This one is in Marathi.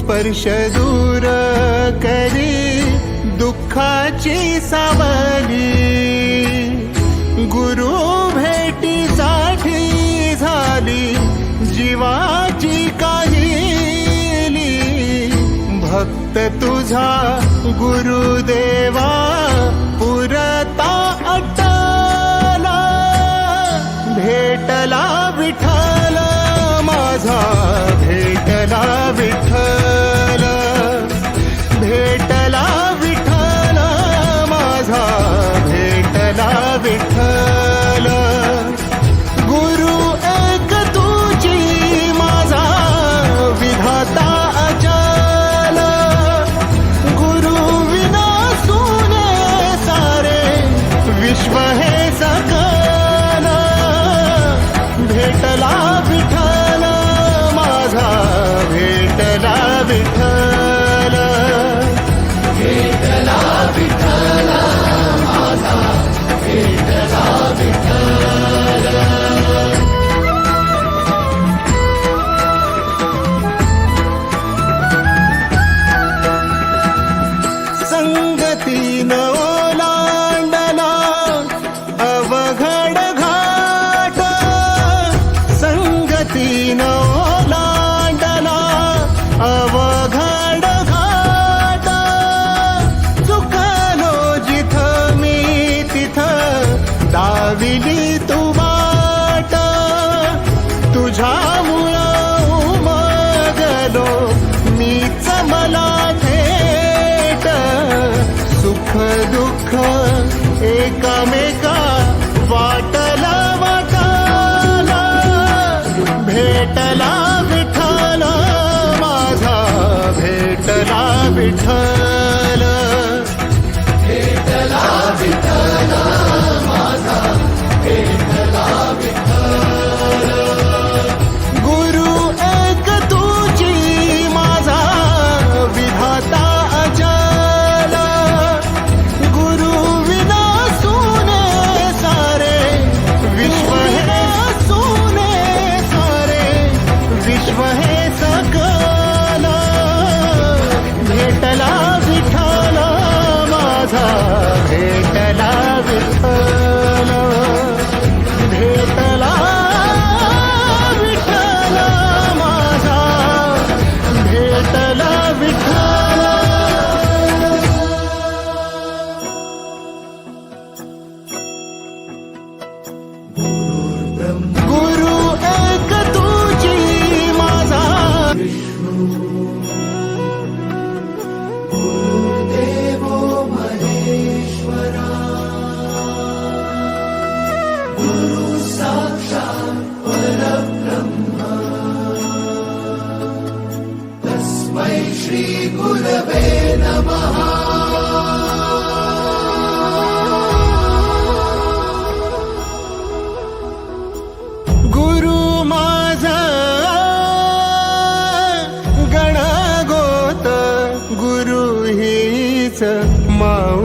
स्पर्श दूर करी दुःखाची सावली, गुरु भेटीसाठी झाली जीवाची काहिली। भक्त तुझा गुरुदेवा पुरता अटला, भेटला विठ्ठल माझा, भेटला विठ्ठल, भेटला विठ्ठल माझा, भेटला विठ्ठल। गुरु एक तुझी माझा विधाता अचल, गुरु विना सुने सारे विश्व हे सकल। भेटला विठ्ठल माझा, भेटला विठ्ठल, भेटला विठ्ठल माझा, भेटला विठ्ठल। संगतीन ओलांडला अवघड घाट, संगतीन ओलांडला अवघड घाट। चुकलो जिथं मी तिथं दाविली तू वाट, तुझ्यामुळं उमगलो मीच मला थेट। सुख दुःख एकामेका वाटला वाटाला, भेटला विठ्ठल माझा, भेटला विठ्ठल, भेटला विठ्ठल माझा, भेटला विठ्ठल। गुरु एक तुझी माझा विधाता अचल, गुरु विना सुने सारे विश्व हे सुने सारे विश्व हे सकल। भेटला विठ्ठल माझा, भेटला विठ्ठल, भेटला विठ्ठल माझा, भेटला विठ्ठल। गुरु एक तुझी माझा, गुरुदेवो महेश्वरा, गुरु साक्षात् परब्रह्म, तस्मै श्री गुरवे नमः। गुरु माझा गणगोत, गुरु हीच माऊ